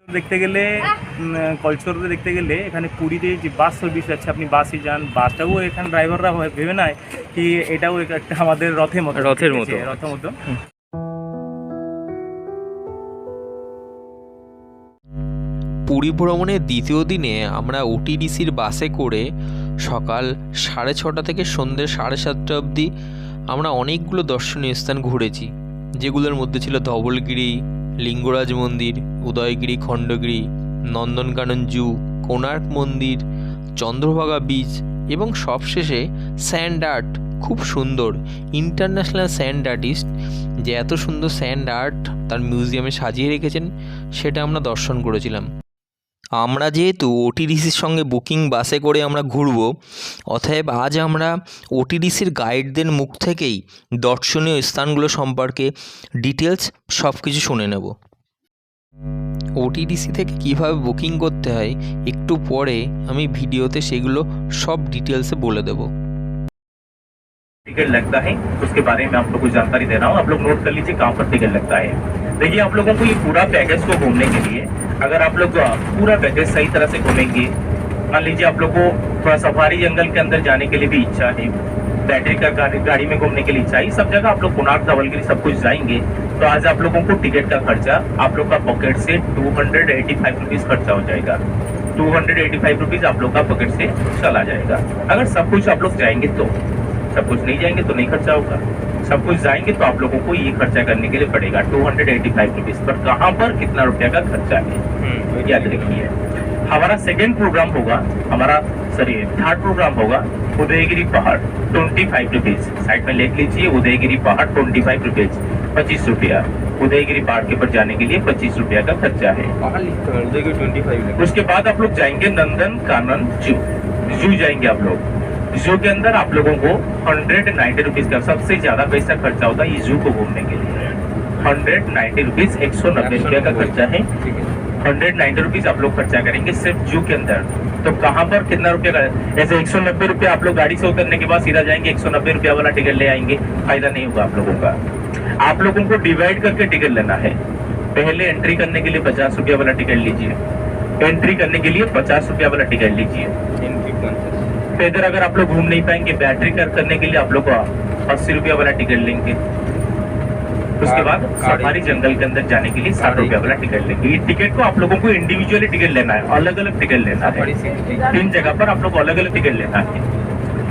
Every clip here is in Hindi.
দেখতে গেলে কলচরে দেখতে গেলে এখানে পুরীতে যে বাস সার্ভিস আছে, আপনি বাসে যান, বাসটাও এখানে ড্রাইভাররা ভেবে নেয় কি এটাও একটা আমাদের রথের মতো। পুরী ভ্রমণের দ্বিতীয় দিনে আমরা ওটিডিসির বাসে করে সকাল 6:30 থেকে সন্ধ্যে 7:30 অবধি আমরা অনেকগুলো দর্শনীয় স্থান ঘুরেছি, যেগুলোর মধ্যে ছিল ধবলগিরি, লিঙ্গরাজ মন্দির, উদয়গিরি খণ্ডগিরি, নন্দনকানন জু, কোণার্ক মন্দির, চন্দ্রভাগা বিচ এবং সবশেষে স্যান্ড আর্ট। খুব সুন্দর ইন্টারন্যাশনাল স্যান্ড আর্টিস্ট যে এত সুন্দর স্যান্ড আর্ট তার মিউজিয়ামে সাজিয়ে রেখেছেন, সেটা আমরা দর্শন করেছিলাম। আমরা যেহেতু ওটিডিসির সঙ্গে বুকিং বাসে করে আমরা ঘুরব, অতএব আজ আমরা ওটিডিসির গাইডদের মুখ থেকেই দর্শনীয় স্থানগুলো সম্পর্কে ডিটেলস সব কিছু শুনে নেব। ওটিডিসি থেকে কিভাবে বুকিং করতে হয় একটু পরে আমি ভিডিওতে সেগুলো সব ডিটেলসে বলে দেব। टिकट लगता है उसके बारे में आप लोग को जानकारी दे रहा हूँ, आप लोग नोट कर लीजिए कहाँ पर टिकट लगता है। देखिए आप लोगों को ये पूरा पैकेज को घूमने के लिए, अगर आप लोग पूरा पैकेज सही तरह से घूमेंगे, मान लीजिए आप लोग को थोड़ा सफारी जंगल के अंदर जाने के लिए भी इच्छा है, बैटरी का गाड़ी में घूमने के लिए इच्छा है, सब जगह आप लोग कोणार्क धवलगिरी सब कुछ जाएंगे, तो आज आप लोगों को टिकट का खर्चा आप लोग का पॉकेट से 285 रुपीज खर्चा हो जाएगा। 285 रुपीज आप लोग का पॉकेट से चला जाएगा। अगर सब कुछ आप लोग जाएंगे तो, सब कुछ नहीं जाएंगे तो नहीं खर्चा होगा, सब कुछ जाएंगे तो आप लोगों को ये खर्चा करने के लिए पड़ेगा 285 रुपीज। पर कहाँ पर कितना रुपया का खर्चा है याद रखिए। हमारा सेकेंड प्रोग्राम होगा, थर्ड प्रोग्राम होगा उदयगिरी पहाड़ 25 रुपीज। साइड में लिख लीजिए उदयगिरी पहाड़ 25 रुपीज, 25 रुपया। उदयगिरी पहाड़ के ऊपर जाने के लिए 25 रुपया का खर्चा है। उसके बाद आप लोग जाएंगे नंदन कानन जू जाएंगे आप लोग। जू के अंदर आप लोगों को 190 रुपीज का सबसे ज्यादा पैसा खर्चा होता है ये जू को घूमने के लिए। 190 रुपीज, 190 रुपया का खर्चा है। 190 रुपीज आप लोग खर्चा करेंगे सिर्फ जू के अंदर। तो कहाँ पर कितना रुपया का, ऐसे 190 रुपया आप लोग गाड़ी से उतरने के बाद सीधा जाएंगे 190 रुपया वाला टिकट ले आएंगे, फायदा नहीं होगा आप लोगों का। आप लोगों को डिवाइड करके टिकट लेना है। पहले एंट्री करने के लिए 50 रुपया वाला टिकट लीजिए, एंट्री करने के लिए 50 रुपया वाला टिकट लीजिए। तो इधर अगर आप लोग घूम नहीं पाएंगे, बैटरी करने के लिए आप लोग 80 रुपया वाला टिकट लेंगे। उसके बाद सफारी जंगल के अंदर जाने के लिए 60 रुपया वाला टिकट लेंगे। ये टिकट को आप लोगों को इंडिविजुअली टिकट लेना है, अलग अलग टिकट लेना है। 3 जगह पर आप लोग अलग अलग टिकट लेना है।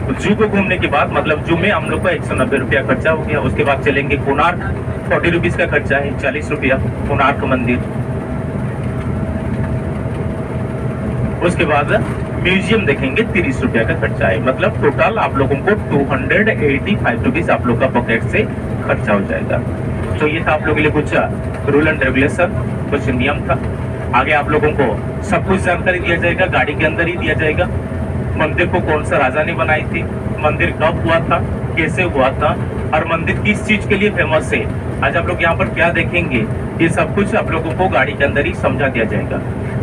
तो जू को घूमने के बाद मतलब जू में हम लोग को 190 रुपया खर्चा हो गया। उसके बाद चलेंगे कोणार्क, 40 रुपीज का खर्चा है, 40 रुपया कोणार्क मंदिर। उसके बाद म्यूजियम देखेंगे, 30 रुपया का खर्चा है। मतलब टोटल आप लोगों को 285 रुपीज आप लोग का पॉकेट से खर्चा हो जाएगा। तो ये था आप लोगों के लिए कुछ रूल एंड रेगुलेशन, कुछ नियम था। आगे आप लोगों को सब कुछ जानकारी दिया जाएगा, गाड़ी के अंदर ही दिया जाएगा। मंदिर को कौन सा राजा ने बनाई थी, मंदिर कब हुआ था, कैसे हुआ था, और मंदिर किस चीज के लिए फेमस है, आज आप लोग यहाँ पर क्या देखेंगे, ये सब कुछ आप लोगों को गाड़ी के अंदर ही समझा दिया जाएगा।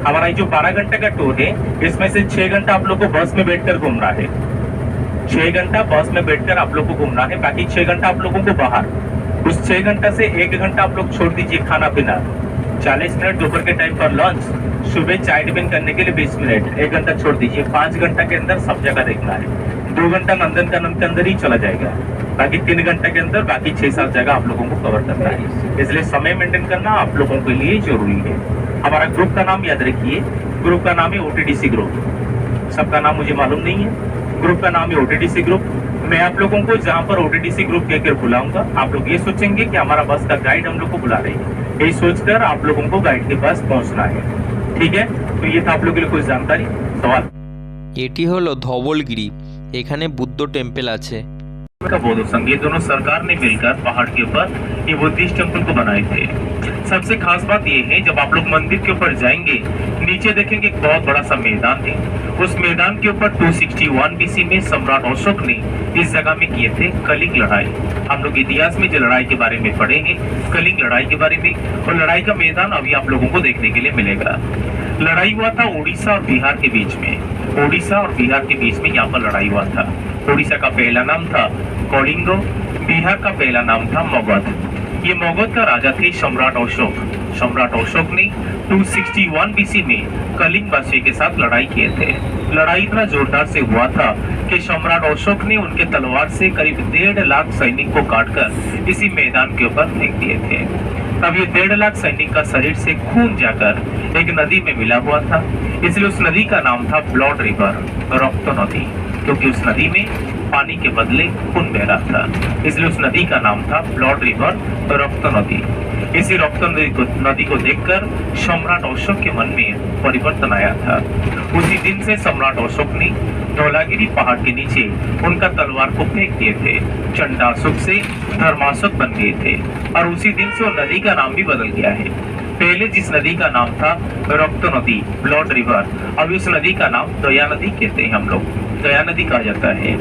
हमारा ये जो 12 घंटे का टूर है, इसमें से 6 घंटा आप लोग को बस में बैठकर घूमना है। 6 घंटा बस में बैठकर आप लोग को घूमना है, बाकी 6 घंटा आप लोगों को बाहर। उस 6 घंटा से 1 घंटा आप लोग छोड़ दीजिए खाना पीना, 40 मिनट दोपहर के टाइम पर लंच, सुबह चाय टिफिन करने के लिए 20 मिनट, 1 घंटा छोड़ दीजिए। 5 घंटा के अंदर सब जगह देखना है। 2 घंटा नंदनकानन के अंदर ही चला जाएगा, बाकी 3 घंटे के अंदर बाकी 6-7 जगह आप लोगों को कवर करना है। इसलिए समय मेंटेन करना आप लोगों के लिए जरूरी है। हमारा ग्रुप का नाम याद रखिए, ग्रुप का नाम है ओटीडीसी ग्रुप। सबका नाम मुझे मालूम नहीं है, ग्रुप का नाम है ओटीडीसी ग्रुप। मैं आप लोगों को जहाँ पर ओटीडीसी ग्रुप कहकर बुलाऊंगा, आप लोग ये सोचेंगे कि हमारा बस का गाइड हम लोग को बुला रही है, यही सोचकर आप लोगों को गाइड के पास पहुँचना है। ठीक है, तो ये था आप लोगों के लिए कुछ जानकारी। सवाल এটি হলো ধবলগিরি, এখানে বুদ্ধ টেম্পল আছে। का बौद्ध संघ, ये दोनों सरकार ने मिलकर पहाड़ के ऊपर ये बुद्धिस्ट टेम्पल को बनाए थे। सबसे खास बात ये है, जब आप लोग मंदिर के ऊपर जाएंगे, नीचे देखेंगे एक बहुत बड़ा सा मैदान है। उस मैदान के ऊपर 261 BC में सम्राट अशोक ने इस जगह में किए थे कलिंग लड़ाई। हम लोग इतिहास में जो लड़ाई के बारे में पढ़ेंगे, कलिंग लड़ाई के बारे में, और लड़ाई का मैदान अभी आप लोगों को देखने के लिए मिलेगा। लड़ाई हुआ था उड़ीसा और बिहार के बीच में, उड़ीसा और बिहार के बीच में यहाँ पर लड़ाई हुआ था। उड़ीसा का पहला नाम था कलिंग, बिहार का पहला नाम था मगध। ये मगध का राजा थे सम्राट अशोक। सम्राट अशोक ने 261 बीसी में कलिंग वासियों के साथ लड़ाई किए थे। लड़ाई इतना जोरदार से हुआ था कि सम्राट अशोक ने उनके तलवार से करीब 1.5 लाख सैनिक को काटकर इसी मैदान के ऊपर फेंक दिए थे। तब ये 1.5 लाख सैनिक का शरीर से खून जाकर एक नदी में मिला हुआ था, इसलिए उस नदी का नाम था ब्लड रिवर, रक्त नदी, क्योंकि उस नदी में पानी के बदले खून बह रहा था, इसलिए उस नदी का नाम था ब्लड रिवर, रक्त नदी। इसी रक्त नदी को देखकर सम्राट अशोक के मन में परिवर्तन आया था। उसी दिन से सम्राट अशोक ने धौलागिरी पहाड़ के नीचे उनका तलवार को फेंक दिए थे। चंडाशोक से धर्माशोक बन गए थे और उसी दिन से वो नदी का नाम भी बदल गया है। पहले जिस नदी का नाम था रक्त नदी, ब्लड रिवर, अब उस नदी का नाम दया नदी कहते हैं, हम लोग दया नदी कहा जाता है।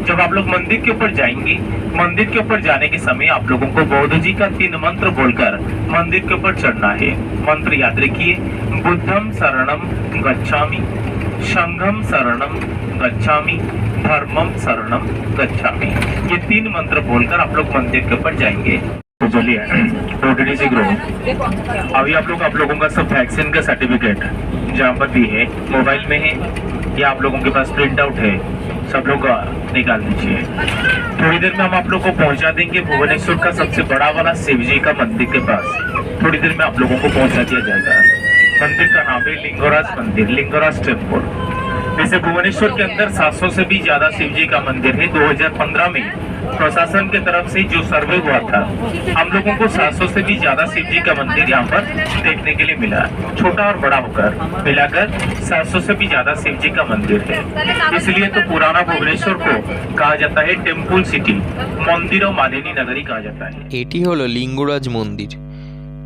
जब आप लोग मंदिर के ऊपर जाएंगे, मंदिर के ऊपर जाने के समय आप लोगों को बौद्ध जी का 3 मंत्र बोलकर मंदिर के ऊपर चढ़ना है। मंत्र याद रखिए, बुद्धम शरणम गच्छामि, संघम शरणम गच्छामि, धर्मम शरणम गच्छामि। ये 3 मंत्र बोलकर आप लोग मंदिर के ऊपर जाएंगे। तो चलिए ओटीडी से ग्रो। अभी आप लोगों का सब वैक्सीन का सर्टिफिकेट जहाँ पर भी है, मोबाइल में है या आप लोगों के पास प्रिंट आउट है, सब लोग निकाल दीजिए। थोड़ी देर में हम आप लोग को पहुंचा देंगे भुवनेश्वर का सबसे बड़ा वाला शिव जी का मंदिर के पास। थोड़ी देर में आप लोगों को पहुंचा दिया जाएगा। मंदिर का नाम है लिंगोराज मंदिर, लिंगोराज टेम्पल। वैसे भुवनेश्वर के अंदर 700 से भी ज्यादा शिव जी का मंदिर है। 2015 में प्रशासन के तरफ से जो सर्वे हुआ था, हम लोगों को 700 से भी ज्यादा शिव जी का मंदिर यहाँ पर देखने के लिए मिला। छोटा और बड़ा होकर मिलाकर 700 से भी ज्यादा शिव जी का मंदिर है। इसलिए तो पुराना भुवनेश्वर को कहा जाता है टेम्पल सिटी, मंदिर और मालिनी नगरी कहा जाता है। এটি হলো লিঙ্গরাজ মন্দির।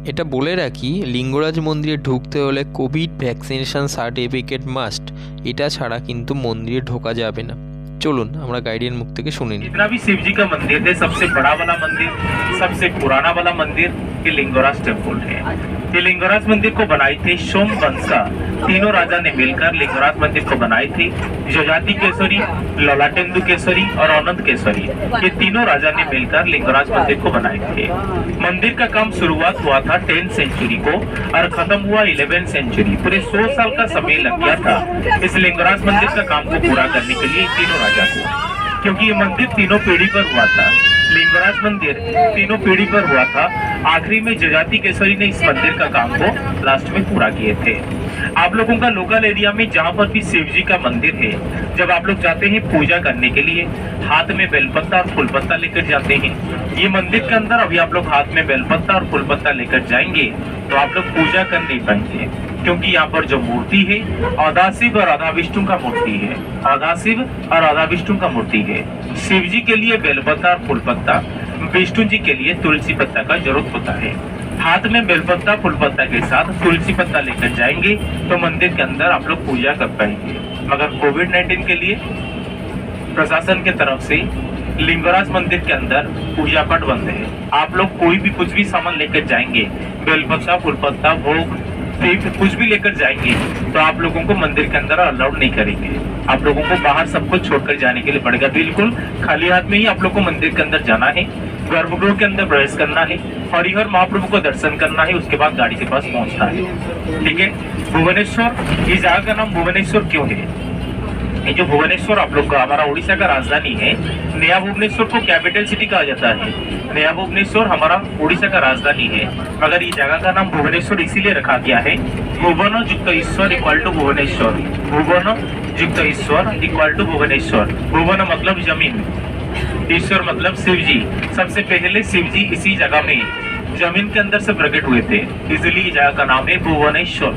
এটা বলে রাখি, লিঙ্গরাজ মন্দিরে ঢুকতে হলে কোভিড ভ্যাকসিনেশন সার্টিফিকেট মাস্ট। এটা ছাড়া কিন্তু মন্দিরে ঢোকা যাবে না। চলুন আমরা গাইডের মুখ থেকে শুনে নিই। जितना भी शिव जी का मंदिर है, सबसे बड़ा वाला मंदिर, सबसे पुराना वाला मंदिर ये लिंगोराज टेम्पल है। ये लिंगोराज मंदिर को बनाई थी सोम वंश का 3 राजा ने मिलकर लिंगोराज मंदिर को बनाई थी। जजाति केसरी, ललाटेंदु केसरी और अनंत केसरी, ये 3 राजा ने मिलकर लिंगोराज मंदिर को बनाए थे। मंदिर का काम शुरुआत हुआ था 10th सेंचुरी को और खत्म हुआ 11th सेंचुरी। पूरे 100 साल का समय लग गया था इस लिंगोराज मंदिर का काम को पूरा करने के लिए 3 राजा को, क्योंकि ये मंदिर 3 पीढ़ी पर हुआ था। लिंगराज मंदिर 3 पीढ़ी पर हुआ था। आखिरी में जजाति केसरी ने इस मंदिर का काम को लास्ट में पूरा किए थे। आप लोगों का लोकल एरिया में जहाँ पर भी शिव जी का मंदिर है, जब आप लोग जाते हैं पूजा करने के लिए, हाथ में बेलपत्ता और फूलपत्ता लेकर जाते हैं। ये मंदिर के अंदर अभी आप लोग हाथ में बेलपत्ता और फूलपत्ता लेकर जाएंगे तो आप लोग पूजा कर नहीं पाएंगे, क्योंकि यहाँ पर जो मूर्ति है आधा शिव और आधा विष्णु का मूर्ति है, आधा शिव और आधा विष्णु का मूर्ति है। शिव जी के लिए बेलपत्ता और फूलपत्ता, विष्णु जी के लिए तुलसी पत्ता का जरूरत होता है। हाथ में बेलपत्ता फूलपत्ता के साथ तुलसी पत्ता लेकर जाएंगे तो मंदिर के अंदर आप लोग पूजा कर पाएंगे। मगर कोविड-19 के लिए प्रशासन के तरफ से लिंगराज मंदिर के अंदर पूजा पाठ बंद है। आप लोग कोई भी कुछ भी सामान लेकर जाएंगे, बेलपत्ता फूलपत्ता भोग कुछ भी लेकर जाएंगे तो आप लोगों को मंदिर के अंदर अलाउड नहीं करेंगे। आप लोगों को बाहर सब कुछ छोड़कर जाने के लिए पड़ेगा। बिल्कुल खाली हाथ में ही आप लोग को मंदिर के अंदर जाना है, गर्भगृह के अंदर प्रवेश करना है, हरिहर महाप्रभु को दर्शन करना है, उसके बाद गाड़ी के पास पहुंचना है। ठीक है। भुवनेश्वर, इस जगह का नाम भुवनेश्वर क्यों है? ये जो भुवनेश्वर आप लोग का हमारा उड़ीसा का राजधानी है, नया भुवनेश्वर को कैपिटल सिटी कहा जाता है। नया भुवनेश्वर हमारा उड़ीसा का राजधानी है, मगर ये जगह का नाम भुवनेश्वर इसीलिए रखा गया है, भुवन युक्त ईश्वर इक्वल टू भुवनेश्वर। भुवन युक्त ईश्वर इक्वल टू भुवनेश्वर। भुवन मतलब जमीन, ईश्वर मतलब शिव जी। सबसे पहले शिव जी इसी जगह में जमीन के अंदर से प्रकट हुए थे, इसलिए इस जगह का नाम है भुवनेश्वर।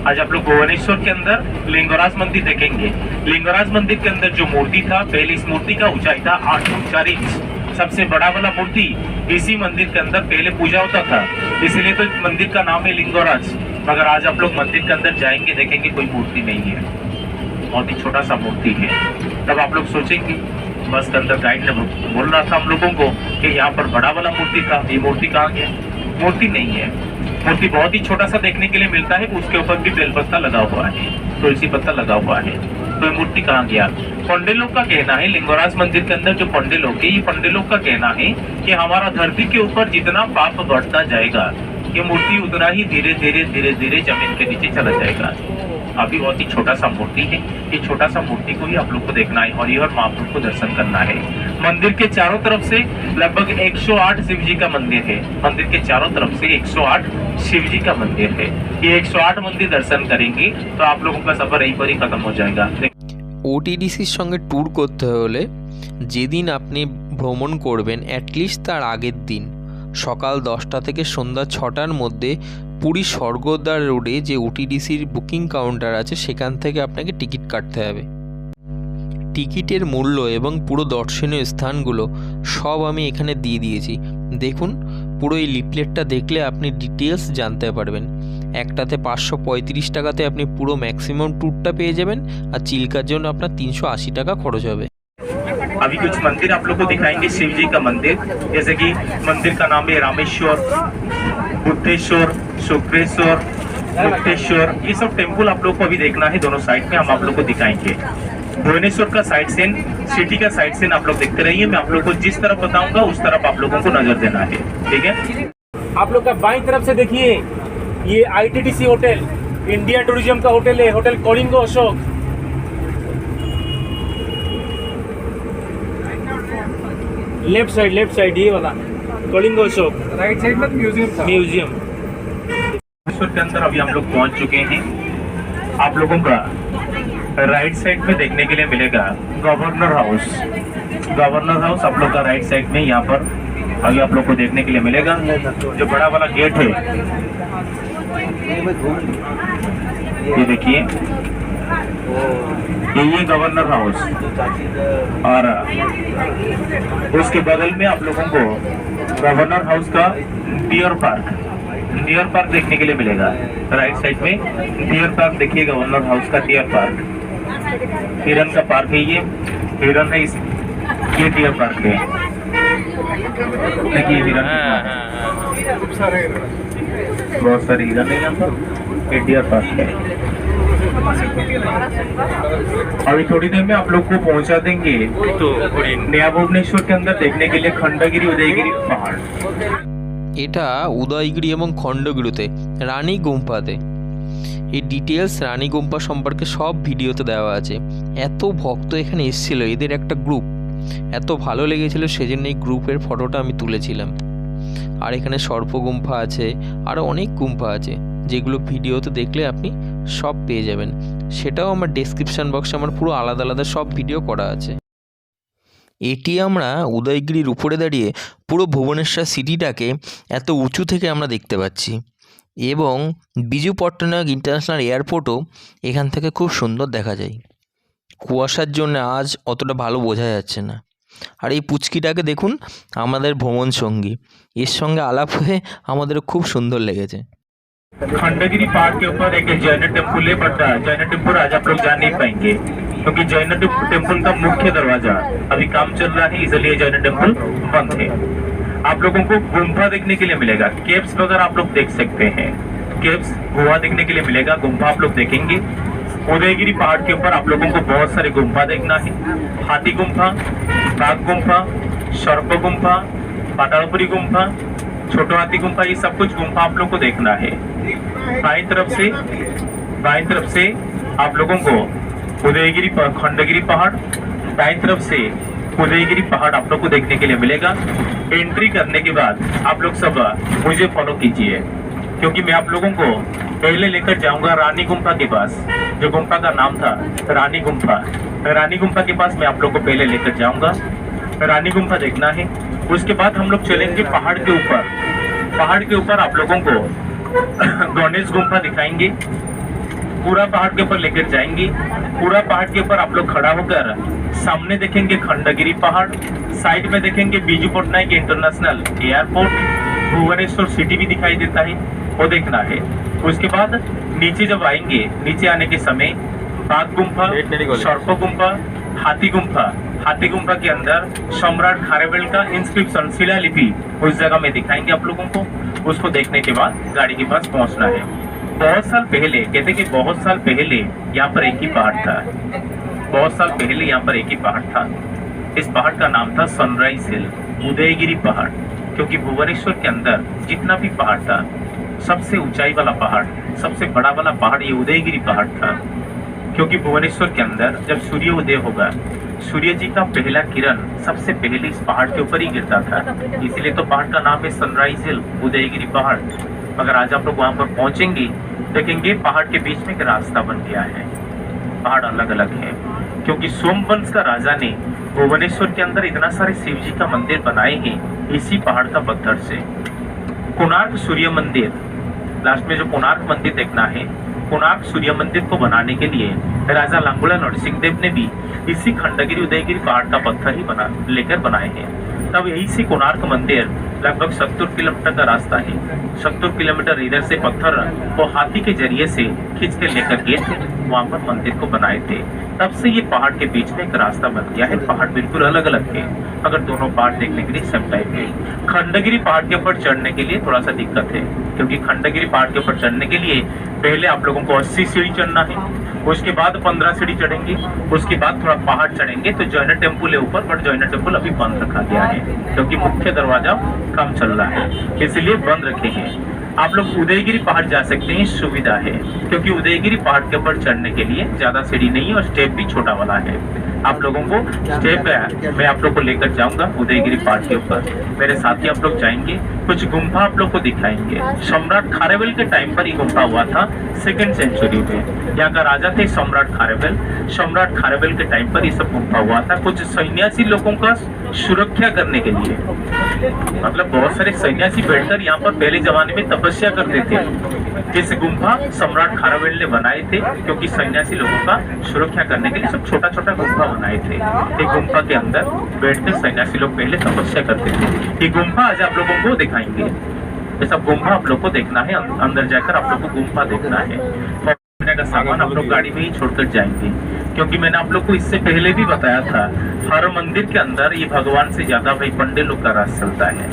आज आप लोग भुवनेश्वर के अंदर लिंगराज मंदिर देखेंगे। लिंगराज मंदिर के अंदर जो मूर्ति था, पहले इस मूर्ति का ऊंचाई था 8.4 इंच। सबसे बड़ा वाला मूर्ति इसी मंदिर के अंदर पहले पूजा होता था, इसलिए तो मंदिर का नाम है लिंगराज। मगर आज आप लोग मंदिर के अंदर जाएंगे, देखेंगे कोई मूर्ति नहीं है, बहुत ही छोटा सा मूर्ति है। तब आप लोग सोचेंगे, बस के अंदर गाइड ने बोल रहा था हम लोगों को कि यहाँ पर बड़ा वाला मूर्ति था, ये मूर्ति कहाँ गया? मूर्ति नहीं है। मूर्ति बहुत ही छोटा सा देखने के लिए मिलता है, उसके ऊपर भी बेलपत्ता लगा हुआ है, तुलसी पत्ता लगा हुआ है, तो ये मूर्ति कहाँ गया? पंडे लोग का कहना है, लिंगराज मंदिर के अंदर जो पंडे लोग है, ये पंडे लोग का कहना है कि हमारा धरती के ऊपर जितना पाप बढ़ता जाएगा ये मूर्ति उतना ही धीरे धीरे धीरे धीरे जमीन के नीचे चला जाएगा। अभी बहुत ही छोटा सा मूर्ति है, ये छोटा सा मूर्ति को ही आप लोग को देखना है और महाप्रभु को दर्शन करना है। मंदिर के चारों तरफ से लगभग 108 शिव जी का मंदिर है। मंदिर के चारों तरफ से 108 शिव जी का मंदिर है। ये 108 मंदिर दर्शन करेंगे तो आप लोगों का सफर यहीं पर ही खत्म हो जाएगा। ওটিডিসির সঙ্গে ট্যুর করতে হলে যেদিন আপনি ভ্রমণ করবেন অ্যাটলিস্ট তার আগের দিন সকাল 10টা থেকে সন্ধ্যা 6টার মধ্যে পুরী স্বর্গদ্বার রোডে যে ওটিডিসির বুকিং কাউন্টার আছে সেখান থেকে আপনাকে টিকিট কাটতে হবে। টিকিটের মূল্য এবং পুরো দর্শনীয় স্থানগুলো সব আমি এখানে দিয়ে দিয়েছি। দেখুন, পুরো এই লিফলেটটা দেখলে আপনি ডিটেলস জানতে পারবেন। একটাতে 535 টাকাতে আপনি পুরো ম্যাক্সিমাম ট্যুরটা পেয়ে যাবেন, আর চিল্কার জন্য আপনার 380 টাকা খরচ হবে। अभी कुछ मंदिर आप लोग को दिखाएंगे शिव जी का मंदिर, जैसे कि मंदिर का नाम है रामेश्वर, बुद्धेश्वर, शुक्रेश्वर, मुक्तेश्वर। ये सब टेम्पल आप लोग को अभी देखना है। दोनों साइड में हम आप लोग को दिखाएंगे। भुवनेश्वर का साइड सीन, सिटी का साइड सीन आप लोग देखते रहिए। मैं आप लोग को जिस तरफ बताऊंगा उस तरफ आप लोगों को नजर देना है, ठीक है। आप लोग का बाईं तरफ से देखिए, ये आईटीडीसी होटल, इंडिया टूरिज्म का होटल है, hotel Kalinga Ashok. Left side ये वाला कलिंग अशोक, राइट साइड में म्यूजियम। भुवनेश्वर के अंदर अभी हम लोग पहुंच चुके हैं। आप लोगों का राइट साइड में देखने के लिए मिलेगा गवर्नर हाउस। गवर्नर हाउस आप लोग का राइट साइड में यहाँ पर अभी आप लोग को देखने के लिए मिलेगा। जो बड़ा वाला गेट है ये देखिए, ये गवर्नर हाउस, और उसके बगल में आप लोगों को गवर्नर हाउस का डियर पार्क देखने के लिए मिलेगा। राइट साइड में डियर पार्क देखिए, गवर्नर हाउस का डियर पार्क। हिरन का पार्क है, ये हिरन है, ये डियर पार्क है। देखिए हिरन, बहुत सारे हिरन है यहाँ पर। ये डियर पार्क है। अभी थोड़ी देर में आप लोग को पहुंचा देंगे तो नया भुवनेश्वर के अंदर देखने के लिए खंडगिरी उदयगिरी पहाड़। এটা উদয়গিরি এবং খণ্ডগিরিতে রানী গুম্ফাতে। এই ডিটেলস রানী গুম্ফা সম্পর্কে সব ভিডিওতে দেওয়া আছে। এত ভক্ত এখানে এসেছিল, এদের একটা গ্রুপ, এত ভালো লেগেছিল সেজন্য এই গ্রুপের ফটোটা আমি তুলেছিলাম। আর এখানে সর্পগুম্ফা আছে, আরও অনেক গুম্ফা আছে যেগুলো ভিডিওতে দেখলে আপনি সব পেয়ে যাবেন। সেটাও আমার ডেসক্রিপশান বক্সে আমার পুরো আলাদা আলাদা সব ভিডিও করা আছে। এটি আমরা উদয়গিরির উপরে দাঁড়িয়ে পুরো ভুবনেশ্বর সিটিটাকে এত উঁচু থেকে আমরা দেখতে পাচ্ছি, এবং বিজু পট্টনায়ক ইন্টারন্যাশনাল এয়ারপোর্টও এখান থেকে খুব সুন্দর দেখা যায়। কুয়াশার জন্য আজ অতটা ভালো বোঝা যাচ্ছে না। আর এই পুচকিটাকে দেখুন, আমাদের ভ্রমণ সঙ্গী, এর সঙ্গে আলাপ হয়ে আমাদের খুব সুন্দর লেগেছে। खंडगिरी पहाड़ के ऊपर एक जैन टेम्पल है, बट जैन टेम्पल आज आप लोग जा नहीं पाएंगे क्योंकि जैन टेम्पल का मुख्य दरवाजा अभी काम चल रहा है, इसलिए जैन टेम्पल बंद है। आप लोगों को गुम्फा देखने के लिए मिलेगा, केव्स वगैरह आप लोग देख सकते हैं। केव्स गुहा देखने के लिए मिलेगा, गुम्फा आप लोग देखेंगे। उदयगिरी पहाड़ के ऊपर आप लोगों को बहुत सारे गुम्फा देखना है। हाथी गुम्फा, बाघ गुम्फा, सर्प गुम्फा, पातालपुरी गुम्फा, छोटो हाथी गुम्फा, ये सब कुछ गुम्फा आप लोग को देखना है। बाईं तरफ से आप लोगों को उदयगिरी खंडगिरी पहाड़, दाईं तरफ से उदयगिरी पहाड़ आप लोग को देखने के लिए मिलेगा। एंट्री करने के बाद आप लोग सब मुझे फॉलो कीजिए, क्योंकि मैं आप लोगों को पहले लेकर जाऊंगा रानी गुम्फा के पास। जो गुम्फा का नाम था रानी गुम्फा, रानी गुम्फा के पास मैं आप लोग को पहले लेकर जाऊंगा। रानी गुम्फा देखना है। उसके बाद हम लोग चलेंगे पहाड़ के ऊपर। पहाड़ के ऊपर आप लोगों को गणेश गुम्फा दिखाएंगे, पूरा पहाड़ के ऊपर लेकर जाएंगे। पूरा पहाड़ के ऊपर आप लोग खड़ा होकर सामने देखेंगे खंडगिरी पहाड़, साइड में देखेंगे Biju Patnaik international airport, Bhubaneswar city भी दिखाई देता है, वो देखना है। उसके बाद नीचे जब आएंगे, नीचे आने के समय बाघ गुम्फा, सर्प गुम्फा, हाथी गुम्फा, हाथी गुम्फा के अंदर सम्राट खारेवेल का इंस्क्रिप्शन शिलालिपि उस जगह में दिखाएंगे आप लोगों को। उसको देखने के बाद गाड़ी के पास पहुंचना है। बहुत साल पहले, कहते कि बहुत साल पहले यहाँ पर एक ही पहाड़ था। बहुत साल पहले यहाँ पर एक ही पहाड़ था। इस पहाड़ का नाम था सनराइज हिल, उदयगिरी पहाड़, क्योंकि भुवनेश्वर के अंदर जितना भी पहाड़ था सबसे ऊंचाई वाला पहाड़, सबसे बड़ा वाला पहाड़ ये उदयगिरी पहाड़ था। क्योंकि भुवनेश्वर के अंदर जब सूर्य उदय होगा, सूर्य जी का पहला किरण सबसे पहले इस पहाड़ के ऊपर ही गिरता था, इसलिए तो पहाड़ का नाम है सनराइज हिल, उदयगिरी पहाड़। मगर आज आप लोग वहाँ पर पहुँचेंगे, देखेंगे पहाड़ के बीच में एक रास्ता बन गया है। पहाड़ अलग अलग है क्योंकि सोमवंश का राजा ने भुवनेश्वर के अंदर इतना सारे शिव जी का मंदिर बनाए हैं इसी पहाड़ का पत्थर से। कोणार्क सूर्य मंदिर, लास्ट में जो कोणार्क मंदिर देखना है, कोणार्क सूर्य मंदिर को बनाने के लिए राजा लांगुला नरसिंहदेव ने भी इसी खंडगिरी उदयगिरी पहाड़ का पत्थर ही लेकर बनाए हैं। तब यही से कोणार्क मंदिर लगभग 70 किलोमीटर का रास्ता है। 70 किलोमीटर इधर से पत्थर वो हाथी के जरिए से खींच के लेकर गए थे, वहां पर मंदिर को बनाए थे। तब से ये पहाड़ के बीच में एक रास्ता बन गया है। पहाड़ बिल्कुल अलग अलग है, अगर दोनों पहाड़ देखने के लिए सेम टाइप है। खंडगिरी पहाड़ के ऊपर चढ़ने के लिए थोड़ा सा दिक्कत है, क्योंकि खंडगिरी पहाड़ के ऊपर चढ़ने के लिए पहले आप लोगों को 80 सीढ़ी चढ़ना है, उसके बाद 15 सीढ़ी चढ़ेंगे, उसके बाद थोड़ा पहाड़ चढ़ेंगे तो जॉइनर टेम्पल है ऊपर, बट जॉइनर टेम्पल अभी बंद रखा गया है क्योंकि मुख्य दरवाजा काम चल रहा है, इसलिए बंद रखे हैं। आप लोग उदयगिरी पहाड़ जा सकते हैं, सुविधा है, क्योंकि उदयगिरी पहाड़ के ऊपर चढ़ने के लिए ज्यादा सीढ़ी नहीं है और स्टेप भी छोटा वाला है। आप लोगों को स्टेप मैं आप लोग को लेकर जाऊंगा उदयगिरी पहाड़ के ऊपर, मेरे साथी आप लोग जाएंगे, कुछ गुम्फा आप लोग को दिखाएंगे। सम्राट खारेवेल के टाइम पर ये गुम्फा हुआ था 2nd सेंचुरी में। यहाँ का राजा थे सम्राट खारेवेल। सम्राट खारेवेल के टाइम पर ये सब गुम्फा हुआ था, कुछ सन्यासी लोगों का सुरक्षा करने के लिए। मतलब बहुत सारे सन्यासी बैठकर यहाँ पर पहले जमाने में तपस्या करते थे। इस गुम्फा सम्राट खारेवेल ने बनाए थे क्योंकि सन्यासी लोगों का सुरक्षा करने के लिए सब छोटा छोटा गुम्फा बनाए थे। एक गुम्फा के अंदर बैठकर सन्यासी लोग पहले तपस्या करते थे। ये गुम्फा आज आप लोगों को दिखाएंगे। ये सब गुम्फा आप लोग को देखना है, अंदर जाकर आप लोग को गुम्फा देखना है। का सामान आप लोग गाड़ी में ही छोड़कर जाएंगे, क्योंकि मैंने आप लोग को इससे पहले भी बताया था, हर मंदिर के अंदर ये भगवान से ज्यादा भाई पंडित लोग का राज चलता है,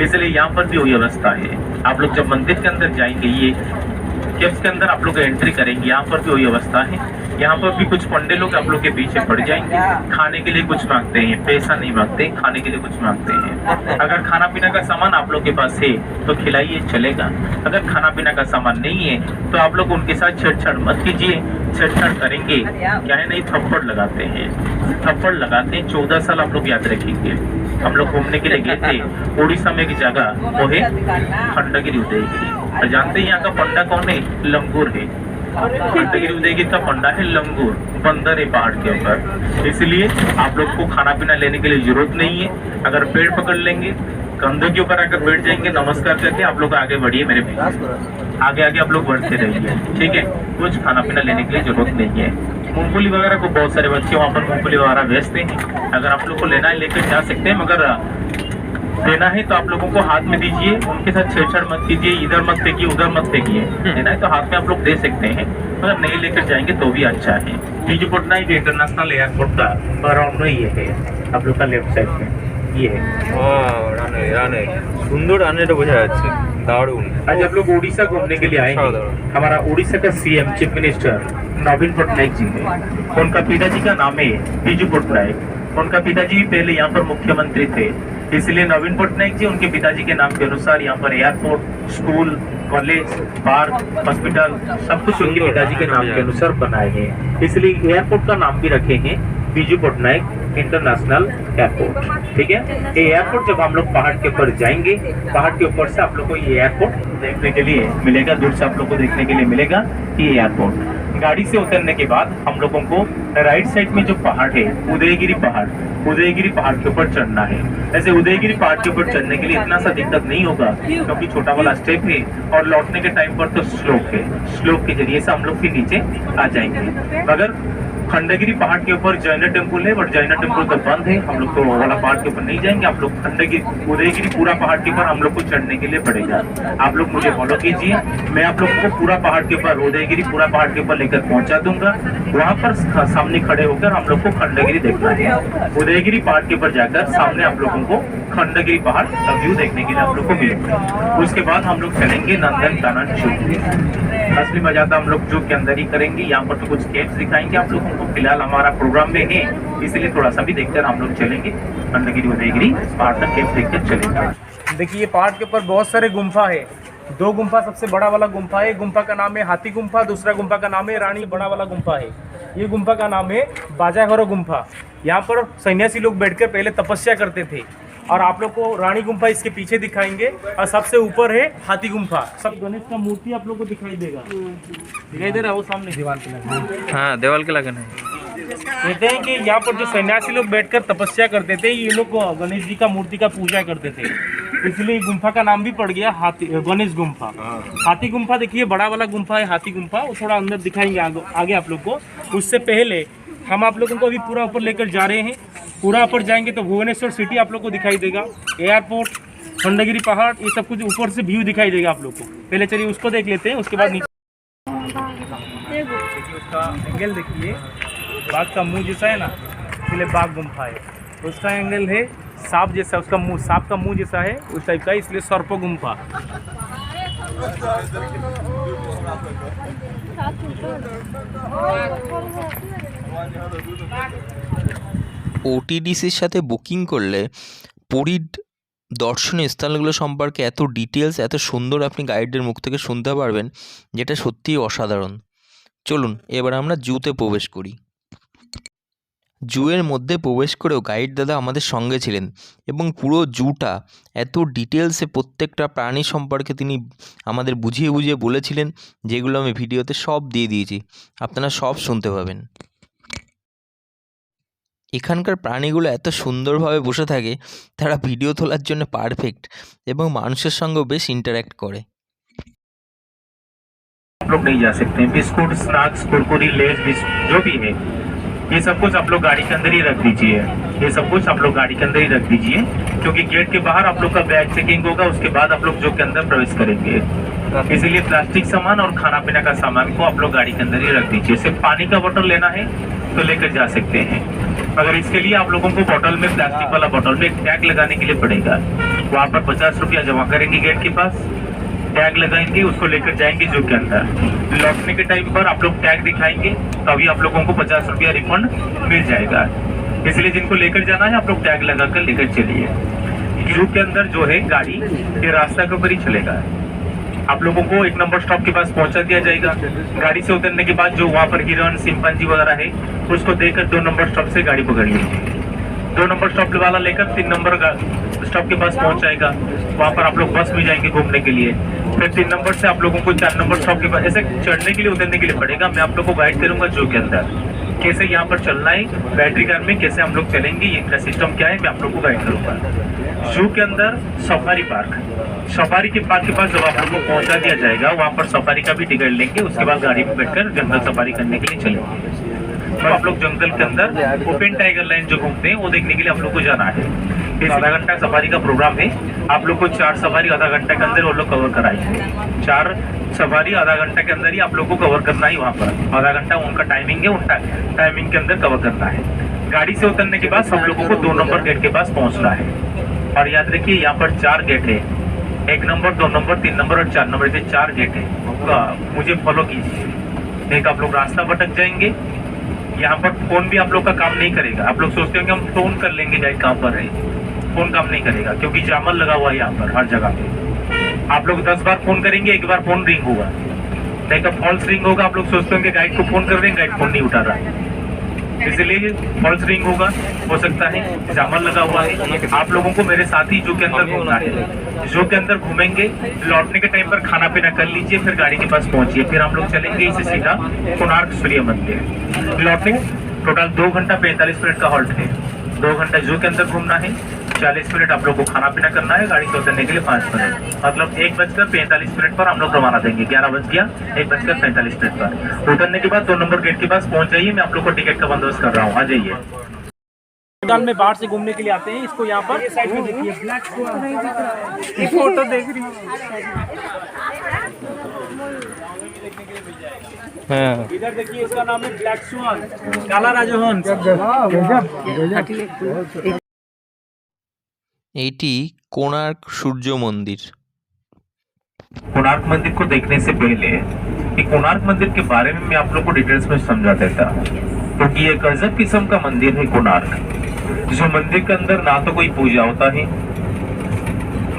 इसलिए यहाँ पर भी वही अवस्था है। आप लोग जब मंदिर के अंदर जाएंगे, ये केव्स के अंदर आप लोग एंट्री करेंगे, यहाँ पर भी वही अवस्था है। यहाँ पर भी कुछ पंडित लोग आप लोग के पीछे पड़ जाएंगे, खाने के लिए कुछ मांगते हैं, पैसा नहीं मांगते, खाने के लिए कुछ मांगते हैं। अगर खाना पीना का सामान आप लोग के पास है तो खिलाइए, चलेगा। अगर खाना पीना का सामान नहीं है तो आप लोग उनके साथ छेड़छाड़ मत कीजिए। छेड़छाड़ करेंगे क्या है, नहीं थप्पड़ लगाते हैं, थप्पड़ लगाते हैं। 14 साल आप लोग याद रखेंगे। हम लोग घूमने के लिए गए थे उड़ीसा में, एक जगह वो है खंडगिरी उदयगिरी, और जानते हैं यहाँ का पंडा कौन है? लंगूर है। खंडगिरी उदयगिरी का पंडा है लंगूर, बंदर है पहाड़ के ऊपर। इसलिए आप लोग को खाना पीना लेने के लिए जरूरत नहीं है। अगर पेड़ पकड़ लेंगे, कंधों के ऊपर आकर बैठ जाएंगे, नमस्कार करके आप लोग आगे बढ़िए, मेरे पीछे आगे आगे आप लोग बढ़ते रहिए, ठीक है। कुछ खाना पीना लेने के लिए जरूरत नहीं है। मूंगफली वगैरह को बहुत सारे बच्चे वहाँ पर मूंगफली वगैरह बेचते हैं, अगर आप लोग को लेना है लेकर जा सकते हैं, मगर देना है तो आप लोगों को हाथ में दीजिए, उनके साथ छेड़छाड़ मत कीजिए, इधर मत फेंकिए उधर मत फेंकिए। देना है तो हाथ में आप लोग दे सकते हैं, मगर नहीं लेकर जाएंगे तो भी अच्छा है। बीजू पटनायक इंटरनेशनल एयरपोर्ट का अराउंड ये है आप लोग का लेफ्ट साइड में, ये है সুন্দর রান্নাটা বোঝা যাচ্ছে, দারুণ। आज आप लोग उड़ीसा घूमने के लिए आए हैं। हमारा उड़ीसा का सीएम चीफ मिनिस्टर नवीन पटनायक जी है, उनका पिताजी का नाम है बीजू पटनायक। उनका पिताजी पहले यहाँ पर मुख्यमंत्री थे, इसलिए नवीन पटनायक जी उनके पिताजी के नाम के अनुसार यहाँ पर airport, school, college, park, hospital सब कुछ उनके पिताजी के नाम के अनुसार बनाए हैं। इसलिए एयरपोर्ट का नाम भी रखे हैं बीजू पटनायक इंटरनेशनल एयरपोर्ट, ठीक है। ये एयरपोर्ट जब हम लोग पहाड़ के ऊपर जाएंगे, पहाड़ के ऊपर से आप लोग को ये एयरपोर्ट देखने के लिए मिलेगा, दूर से आप लोग को देखने के लिए मिलेगा ये एयरपोर्ट। गाड़ी से उतरने के बाद हम लोगों को राइट साइड में जो पहाड़ है उदयगिरी पहाड़, उदयगिरी पहाड़ के ऊपर चढ़ना है। ऐसे उदयगिरी पहाड़ के ऊपर चढ़ने के लिए इतना सा दिक्कत नहीं होगा, क्योंकि छोटा वाला स्टेप है और लौटने के टाइम पर तो स्लोप है, स्लोप के जरिए से हम लोग फिर नीचे आ जाएंगे। मगर खंडगिरी पहाड़ के ऊपर जैन टेम्पल है, बट जैन टेम्पल तो बंद है, हम लोग तो वाला पहाड़ के ऊपर नहीं जाएंगे। आप लोग खंडगिरी उदयगिरी पूरा पहाड़ के ऊपर हम लोग को चढ़ने के लिए पड़ेगा। आप लोग मुझे फॉलो कीजिए, मैं आप लोगों को पूरा पहाड़ के ऊपर उदयगिरी पूरा पहाड़ के ऊपर लेकर पहुंचा दूंगा। वहाँ पर सामने खड़े होकर हम लोग को खंडगिरी देखना है। उदयगिरी पहाड़ के ऊपर जाकर सामने आप लोगों को खंडगिरी पहाड़ का व्यू देखने के लिए आप लोग को मिलेगा। उसके बाद हम लोग चलेंगे नंदन कानन जू। असली मजा तो हम लोग जू के अंदर ही करेंगे। यहाँ पर तो कुछ केव्स दिखाएंगे आप लोगों को, फिलहाल हमारा प्रोग्राम में है, इसलिए थोड़ा सा भी देखकर हम लोग चलेंगे खंडगिरी उदयगिरी पहाड़ का केव्स देखकर चलेंगे। देखिए पहाड़ के ऊपर बहुत सारे गुम्फा है, दो गुम्फा सबसे बड़ा वाला गुम्फा है। गुम्फा का नाम है हाथी गुम्फा, दूसरा गुम्फा का नाम है रानी। बड़ा वाला गुम्फा है, ये गुम्फा का नाम है बाजाघरो गुम्फा। यहाँ पर सन्यासी लोग बैठकर पहले तपस्या करते थे। और आप लोग को रानी गुम्फा इसके पीछे दिखाएंगे, और सबसे ऊपर है हाथी गुम्फा। सब गणेश का मूर्ति आप लोग को दिखाई देगा, दिखाई दे रहा है वो सामने दीवार पे लगा। हाँ देवाल के लगन है। कहते हैं कि यहाँ पर जो सन्यासी लोग बैठकर तपस्या करते थे, ये लोग गणेश जी का मूर्ति का पूजा करते थे, इसलिए गुम्फा का नाम भी पड़ गया हाथी गणेश गुम्फा। हाथी गुम्फा देखिए, बड़ा वाला गुम्फा है हाथी गुम्फा, वो थोड़ा अंदर दिखाएंगे आगे आप लोग को। उससे पहले हम आप लोगों को अभी पूरा ऊपर लेकर जा रहे हैं। पूरा ऊपर जाएंगे तो भुवनेश्वर सिटी आप लोग को दिखाई देगा, एयरपोर्ट, खंडगिरी पहाड़, ये सब कुछ ऊपर से व्यू दिखाई देगा आप लोग को। पहले चलिए उसको देख लेते हैं, उसके बाद देखिए उसका एंगल देखिए, बाघ का मुंह जैसा है ना, इसलिए बाघ गुम्फा है। उसका एंगल है सांप जैसा, उसका मुंह सांप का मुंह जैसा है उस टाइप का, इसलिए सर्प गुम्फा। ওটিডিসির সাথে বুকিং করলে পুরীর দর্শনীয় স্থানগুলো সম্পর্কে এত ডিটেলস, এত সুন্দর আপনি গাইডের মুখ থেকে শুনতে পারবেন, যেটা সত্যিই অসাধারণ। চলুন এবার আমরা জুতে প্রবেশ করি। জুয়ের মধ্যে প্রবেশ করেও গাইড দাদা আমাদের সঙ্গে ছিলেন এবং পুরো জুটা এত ডিটেলসে প্রত্যেকটা প্রাণী সম্পর্কে তিনি আমাদের বুঝিয়ে বুঝিয়ে বলেছিলেন, যেগুলো আমি ভিডিওতে সব দিয়ে দিয়েছি, আপনারা সব শুনতে পাবেন। এখানকার প্রাণীগুলো এত সুন্দরভাবে বসে থাকে, তারা ভিডিও তোলার জন্য পারফেক্ট এবং মানুষের সঙ্গেও বেশ ইন্টারঅ্যাক্ট করে। आप लोग नहीं जा सकते। बिस्कुट, स्नैक्स, कुरकुरी, लेज, जो भी है ये सब कुछ आप लोग गाड़ी के अंदर ही रख दीजिए। ये सब कुछ आप लोग गाड़ी के अंदर ही रख दीजिए, क्योंकि गेट के बाहर आप लोग का बैग चेकिंग होगा, उसके बाद आप लोग जो के अंदर प्रवेश करेंगे। इसीलिए प्लास्टिक सामान और खाना पीना का सामान को आप लोग गाड़ी के अंदर ही रख दीजिए। सिर्फ पानी का बोतल लेना है तो लेकर जा सकते हैं, मगर इसके लिए आप लोगों को बोतल में, प्लास्टिक वाला बोतल में एक टैग लगाने के लिए पड़ेगा। वहाँ पर 50 रुपया जमा करेंगे गेट के पास, टैग लगाएंगे, उसको लेकर जाएंगे जू के अंदर। लौटने के टाइम पर आप लोग टैग दिखाएंगे, तभी आप लोगों को 50 रुपया रिफंड मिल जाएगा। इसलिए जिनको लेकर जाना है आप लोग टैग लगाकर लेकर चलिए। जू के अंदर जो है गाड़ी ये रास्ता के ऊपर ही चलेगा। आप लोगों को 1 नंबर स्टॉप के पास पहुंचा दिया जाएगा। गाड़ी से उतरने के बाद जो वहाँ पर हिरन, चिंपांजी वगैरह है, उसको देकर 2 नंबर स्टॉप से गाड़ी पकड़िए। 2 नंबर स्टॉप वाला लेकर 3 नंबर स्टॉप के पास पहुंच जाएगा। वहाँ पर आप लोग बस में जाएंगे घूमने के लिए। फिर 3 नंबर से आप लोगों को 4 नंबर स्टॉप के पास, ऐसे चढ़ने के लिए, उतरने के लिए पड़ेगा। मैं आप लोग को गाइड करूंगा जू के अंदर कैसे यहाँ पर चलना है, बैटरी कार में कैसे हम लोग चलेंगे, इनका सिस्टम क्या है, मैं आप लोग को गाइड करूंगा। जू के अंदर सफारी पार्क के पार्क के पास जब आप लोग को पहुंचा दिया जाएगा, वहाँ पर सफारी का भी टिकट लेंगे। उसके बाद गाड़ी में बैठकर जंगल सफारी करने के लिए चलेंगे। तो आप लोग जंगल के अंदर ओपन टाइगर लाइन जो घूमते हैं वो देखने के लिए आप लोग को जाना है। इस आधा घंटा सफारी का प्रोग्राम है। आप लोग को 4 सफारी आधा घंटा के अंदर वो लोग कवर कराएंगे। 4 सफारी आधा घंटा के अंदर ही आप लोग को कवर करना है। वहाँ पर आधा घंटा उनका टाइमिंग है, उन टाइमिंग के अंदर कवर करना है। गाड़ी से उतरने के बाद सब लोगों को 2 नंबर गेट के पास पहुँचना है। और याद रखिए यहाँ पर 4 गेट है, 1 नंबर, 2 नंबर, 3 नंबर और 4 नंबर, से 4 गेट है। मुझे फॉलो कीजिए, नहीं तो आप लोग रास्ता भटक जाएंगे। यहाँ पर फोन भी आप लोग का काम नहीं करेगा। आप लोग सोचते हो कि हम फोन कर लेंगे, गाइड कहाँ पर है, फोन काम नहीं करेगा, क्योंकि जामल लगा हुआ है यहाँ पर हर जगह पे। आप लोग 10 बार फोन करेंगे, 1 बार फोन रिंग होगा, नहीं तो फॉल्स रिंग होगा। आप लोग सोचते होंगे गाइड को फोन कर रहे हैं, गाइड फोन नहीं उठा रहा है, इसलिए फॉल्स रिंग होगा, हो सकता है जामल लगा हुआ है। आप लोगों को मेरे साथ ही जू के अंदर घूमना है। जू के अंदर घूमेंगे, लौटने के टाइम पर खाना पीना कर लीजिए, फिर गाड़ी के पास पहुंचिए। फिर हम लोग चलेंगे इसे सीधा कोणार्क सूर्य मंदिर। लौटने टोटल 2 घंटा 45 मिनट का हॉल्ट है। 2 घंटा जू के अंदर घूमना है, 40 मिनट आप लोग को खाना पीना करना है, गाड़ी से उतरने के लिए 5 मिनट, मतलब 1:45 पर हम लोग रवाना देंगे। 11 बज गया, 1:45 पर उतरने के बाद 2 नंबर गेट के पास पहुंच जाइए। मैं आप लोग को टिकट का बंदोबस्त कर रहा हूँ, आ जाइए। दाल में बाहर से घूमने के लिए आते हैं। इसको यहाँ पर साइड में देखिए, ब्लैक फोटो देख रही हूँ। हाँ इधर देखिए, इसका नाम है ब्लैक स्वान, काला राजहंस। এটি কোণার্ক সূর্য মন্দির। कोणार्क मंदिर को देखने से पहले कि कोणार्क मंदिर के बारे में मैं आप लोग को डिटेल्स में समझा देता, क्योंकि ये गजब किस्म का मंदिर है कोणार्क। जो मंदिर के अंदर ना तो कोई पूजा होता है,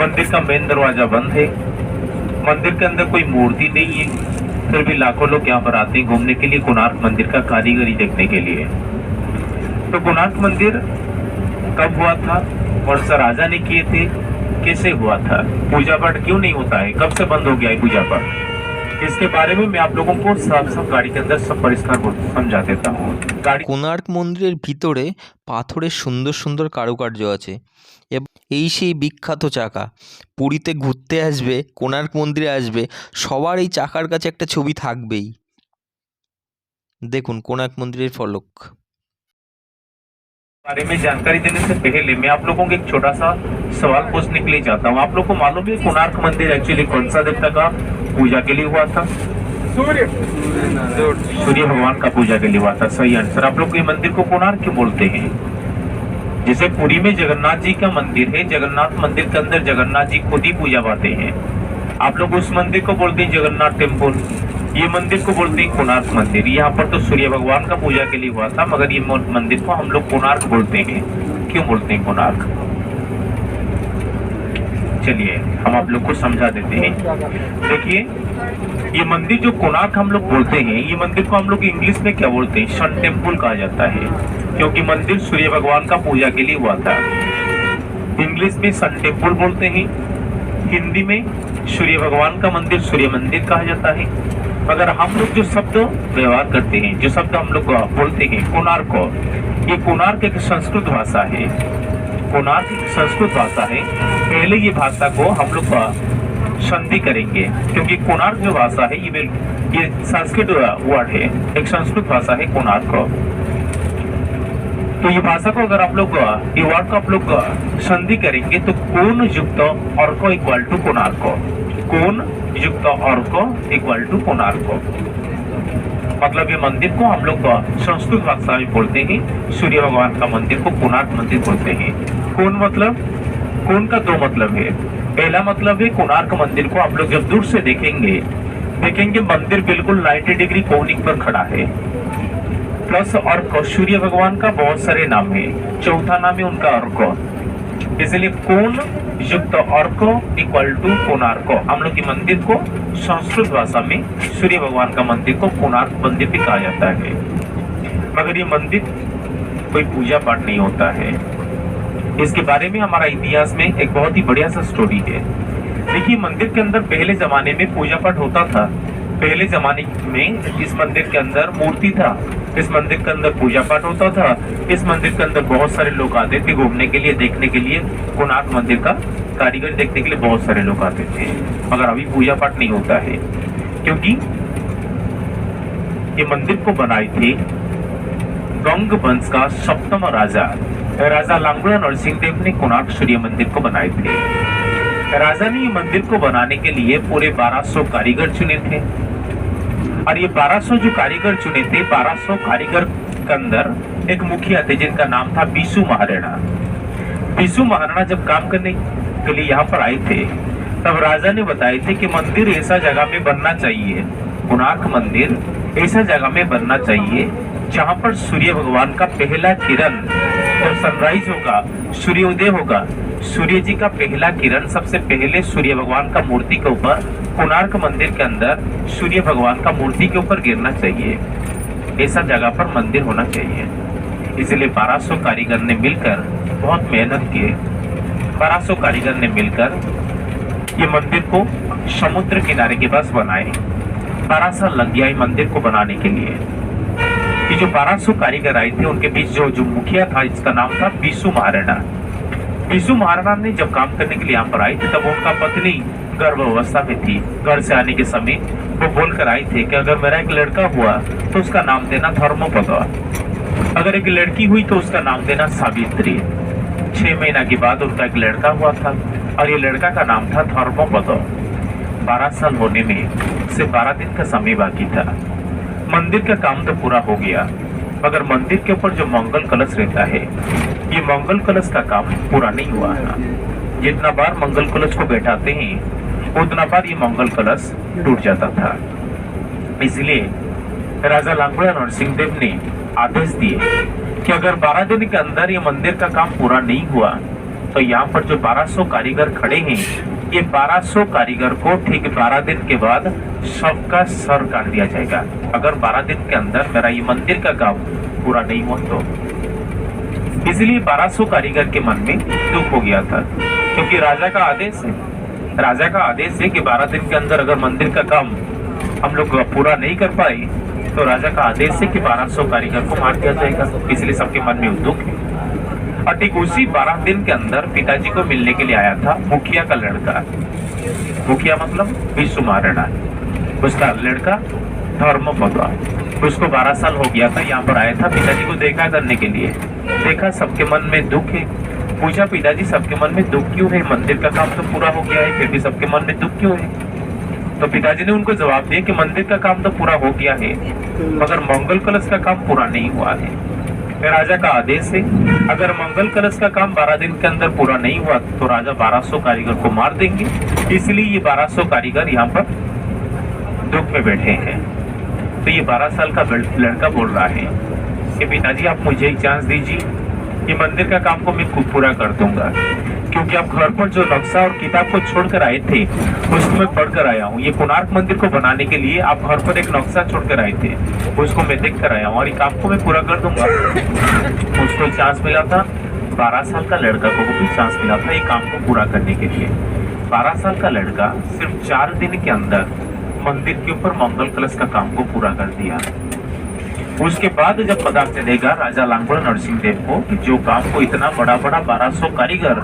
मंदिर का मेन दरवाजा बंद है, मंदिर के अंदर कोई मूर्ति नहीं है, फिर भी लाखों लोग यहाँ पर आते हैं घूमने के लिए कोणार्क मंदिर का कारीगरी देखने के लिए। तो कोणार्क मंदिर कब हुआ था, कौन सा राजा ने किए थे, कैसे हुआ था, पूजा पाठ क्यों नहीं होता है, कब से बंद हो गया है पूजा पाठ, इसके बारे में मैं आप लोगों को सब गाड़ी के अंदर सब परिष्कार समझा देता हूँ। गाड़ी কোণার্ক মন্দিরের ভিতরে পাথরের সুন্দর সুন্দর কারুকার্য আছে এবং এই সেই বিখ্যাত চাকা। পুরীতে ঘুরতে আসবে, কোণার্ক মন্দিরে আসবে, সবার এই চাকার কাছে একটা ছবি থাকবেই। দেখুন কোণার্ক মন্দিরের ফলক। बारे में जानकारी देने से पहले मैं आप लोगों को एक छोटा सा सवाल पूछने के लिए चाहता हूँ। आप लोग को मालूम है कोणार्क मंदिर एक्चुअली कौन सा देवता का पूजा के लिए हुआ था? सूर्य भगवान का पूजा के लिए हुआ था। सही आंसर। आप लोग ये मंदिर को कोणार्क क्यों बोलते हैं? जैसे पुरी में जगन्नाथ जी का मंदिर है, जगन्नाथ मंदिर के अंदर जगन्नाथ जी खुद ही पूजा पाते हैं, आप लोग उस मंदिर को बोलते हैं जगन्नाथ टेम्पल, ये मंदिर को बोलते हैं कोणार्क मंदिर। यहाँ पर तो सूर्य भगवान का पूजा के लिए हुआ था, मगर ये मंदिर को हम लोग कोणार्क बोलते हैं। क्यों बोलते हैं कोणार्क? चलिए हम आप लोग को समझा देते हैं। देखिए ये मंदिर जो कोणार्क हम लोग बोलते हैं, ये मंदिर को हम लोग इंग्लिश में क्या बोलते हैं? सन टेम्पल कहा जाता है, क्योंकि मंदिर सूर्य भगवान का पूजा के लिए हुआ था। इंग्लिश में सन टेम्पल बोलते हैं, हिंदी में सूर्य भगवान का मंदिर सूर्य मंदिर कहा जाता है। अगर हम लोग जो शब्द व्यवहार करते हैं, जो शब्द हम लोग बोलते हैं कोणार्क, ये कोणार्क एक संस्कृत भाषा है। कोणार्क एक संस्कृत भाषा है। पहले ये भाषा को हम लोग संधि करेंगे, क्योंकि कोणार्क जो भाषा है ये संस्कृत वर्ड है, एक संस्कृत भाषा है कोणार्क। तो ये भाषा को अगर आप लोग ये वर्ड को आप लोग संधि करेंगे तो कोण युक्त अर्क इक्वल टू कोणार्क, कोण युक्त अर्क इक्वल टू कोणार्क। मतलब ये मंदिर को हम लोग संस्कृत भाषा में बोलते हैं, सूर्य भगवान का मंदिर को कोणार्क मंदिर बोलते हैं। कोण मतलब, कोण का दो मतलब है। पहला मतलब है कोणार्क मंदिर को आप लोग जब दूर से देखेंगे मंदिर बिल्कुल 90 डिग्री कोनिक पर खड़ा है। प्लस अर्क, सूर्य भगवान का बहुत सारे नाम है, चौथा नाम है उनका अर्क, इसलिए कोण युक्त अर्क इक्वल टू कोणार्क। हम लोग के मंदिर को संस्कृत भाषा में सूर्य भगवान का मंदिर को कोणार्क मंदिर भी कहा जाता है। मगर ये मंदिर कोई पूजा पाठ नहीं होता है। इसके बारे में हमारा इतिहास में एक बहुत ही बढ़िया सा स्टोरी है। देखिए मंदिर के अंदर पहले जमाने में पूजा पाठ होता था। पहले जमाने में इस मंदिर के अंदर मूर्ति था, इस मंदिर के अंदर पूजा पाठ होता था, इस मंदिर के अंदर बहुत सारे लोग आते थे घूमने के लिए, देखने के लिए। कोणार्क मंदिर का कारीगर देखने के लिए बहुत सारे लोग आते थे। मगर अभी पूजा पाठ नहीं होता है, क्योंकि ये मंदिर को बनाए थे गंग वंश का सप्तम राजा लांगुड़ा नरसिंहदेव ने कोणार्क सूर्य मंदिर को बनाए थे। राजा ने ये मंदिर को बनाने के लिए पूरे 1200 कारीगर चुने थे, और ये 1200 जो कारीगर चुने थे, 1200 कारीगर के अंदर एक मुखिया थे जिनका नाम था बिशु महाराणा। बिशु महाराणा जब काम करने के लिए यहाँ पर आए थे, तब राजा ने बताए थे कि मंदिर ऐसा जगह में बनना चाहिए, कोणार्क मंदिर ऐसा जगह में बनना चाहिए जहाँ पर सूर्य भगवान का पहला किरण जब सनराइज होगा, सूर्योदय होगा, सूर्य जी का पहला किरण सबसे पहले सूर्य भगवान का मूर्ति के ऊपर, कोणार्क मंदिर के अंदर सूर्य भगवान का मूर्ति के ऊपर गिरना चाहिए। ऐसा जगह पर मंदिर होना चाहिए। इसलिए 1200 कारीगर ने मिलकर बहुत मेहनत किए। 1200 कारीगर ने मिलकर ये मंदिर को समुद्र किनारे के पास बनाए। 12 साल लग गया ये मंदिर को बनाने के लिए। ये जो 1200 कारीगर आए थे उनके बीच जो मुखिया था, इसका नाम था बिशु महाराणा। बिशु महाराणा ने जब काम करने के लिए यहाँ पर आए थे, तब उनका पत्नी गर्भावस्था में थी। घर से आने के समय वो बोलकर आए थे कि अगर मेरा एक लड़का हुआ तो उसका नाम देना धर्मपद, अगर एक लड़की हुई तो उसका नाम देना सावित्री। 6 महीना के बाद उनका एक लड़का हुआ था, और ये लड़का का नाम था धर्मपद। 12 साल होने में सिर्फ 12 दिन का समय बाकी था। मंदिर का काम तो पूरा हो गया, मगर मंदिर के ऊपर जो मंगल कलश रहता है, ये मंगल कलश का काम पूरा नहीं हुआ है। जितना बार मंगल कलश को बैठाते हैं उतना बार ये मंगल कलश टूट जाता था। इसलिए राजा लांगुड़ा नरसिंहदेव ने आदेश दिए कि अगर 12 दिन के अंदर ये मंदिर का काम पूरा नहीं हुआ तो यहाँ पर जो 1200 कारीगर खड़े हैं ये 1200 कारीगर को ठीक 12 दिन के बाद सबका सर काट दिया जाएगा अगर 12 दिन के अंदर मेरा ये मंदिर का काम पूरा नहीं हुआ तो। इसलिए 1200 कारीगर के मन में दुख हो गया था, क्योंकि राजा का आदेश है कि 12 दिन के अंदर अगर मंदिर का काम हम लोग पूरा नहीं कर पाए तो राजा का आदेश है कि 1200 कारीगर को मार दिया जाएगा। इसलिए सबके मन में दुख है। और ठीक उसी 12 दिन के अंदर पिताजी को मिलने के लिए आया था मुखिया का लड़का। मुखिया मतलब विश्व महाराणा, उसका लड़का धर्मपद। उसको 12 साल हो गया था, यहाँ पर आया था पिताजी को देखा करने के लिए। देखा सबके मन में दुख है, पूछा पिताजी सबके मन में दुख क्यों है, मंदिर का काम तो पूरा हो गया है फिर भी सबके मन में दुख क्यों है। तो पिताजी ने उनको जवाब दिया कि मंदिर का काम तो पूरा हो गया है मगर मंगल कलश का काम पूरा नहीं हुआ है। राजा का आदेश है अगर मंगल कलश का काम 12 दिन के अंदर पूरा नहीं हुआ तो राजा 1200 कारीगर को मार देंगे। इसलिए ये 1200 कारीगर यहाँ पर दुख में बैठे हैं। तो ये 12 साल का लड़का बोल रहा है कि पिताजी आप मुझे एक चांस दीजिए, ये मंदिर का काम को मैं खुद पूरा कर दूंगा, क्योंकि आप घर पर जो नक्शा और किताब को छोड़कर आए थे उसको मैं पढ़कर आया हूँ। ये कोणार्क मंदिर को बनाने के लिए आप घर पर एक नक्शा छोड़कर आए थे, उसको मैं देख कर आया हूँ और ये काम को मैं पूरा कर दूंगा। उसको चांस मिला था, 12 साल का लड़का को भी चांस मिला था ये काम को पूरा करने के लिए। 12 साल का लड़का सिर्फ 4 दिन के अंदर मंदिर के ऊपर मंगल कलश का काम को पूरा कर दिया। उसके बाद जब पता चलेगा राजा लांगड़ नरसिंह देव को कि जो काम को इतना बड़ा 1200 कारीगर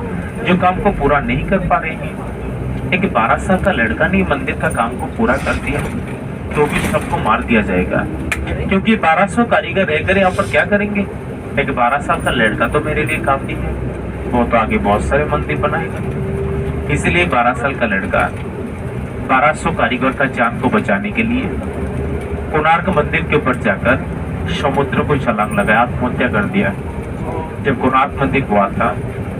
जो काम को पूरा नहीं कर पा रहे हैं, एक 12 साल का लड़का ने मंदिर का काम को पूरा कर दिया तो भी सबको मार दिया जाएगा, क्योंकि 1200 कारीगर रहकर यहाँ पर क्या करेंगे। एक 12 साल का लड़का तो मेरे लिए काफी है, वो तो आगे बहुत सारे मंदिर बनाएगा। इसलिए 12 साल का लड़का 1200 कारीगर का जान को बचाने के लिए कोणार्क मंदिर के ऊपर जाकर समुद्र को छलांग लगाया, आत्महत्या कर दिया। जब कोणार्क मंदिर हुआ था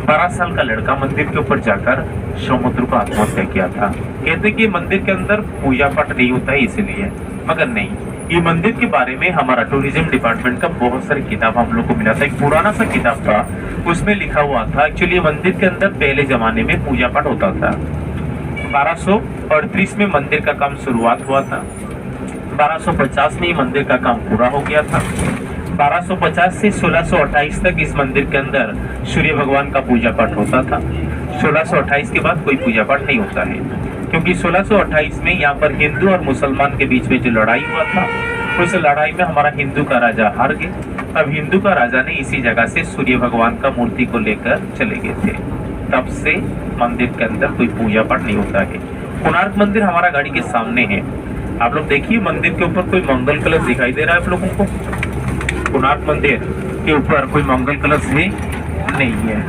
12 साल का लड़का मंदिर के ऊपर जाकर समुद्र को आत्महत्या किया था। कहते कि मंदिर के अंदर पूजा पाठ नहीं होता है इसलिए, मगर नहीं, ये मंदिर के बारे में हमारा टूरिज्म डिपार्टमेंट का बहुत सारी किताब हम लोग को मिला था। एक पुराना सा किताब था, उसमें लिखा हुआ था एक्चुअली मंदिर के अंदर पहले जमाने में पूजा पाठ होता था। 1238 में मंदिर का काम शुरुआत हुआ था, 1250 में मंदिर का काम पूरा हो गया था। 1250 से 1628 तक इस मंदिर के अंदर सूर्य भगवान का पूजा पाठ होता था। 1628 के बाद कोई पूजा पाठ नहीं होता है, क्योंकि 1628 में यहाँ पर हिंदू और मुसलमान के बीच में जो लड़ाई हुआ था, उस लड़ाई में हमारा हिंदू का राजा हार गया। अब हिंदू का राजा ने इसी जगह से सूर्य भगवान का मूर्ति को लेकर चले गए थे। तब से मंदिर के अंदर कोई पूजा पाठ नहीं होता है। कोणार्क मंदिर हमारा गाड़ी के सामने है, आप लोग देखिए मंदिर के ऊपर कोई मंगल कलश दिखाई दे रहा है आप लोगों को। कोणार्क मंदिर के ऊपर कोई मंगल कलश है नहीं है।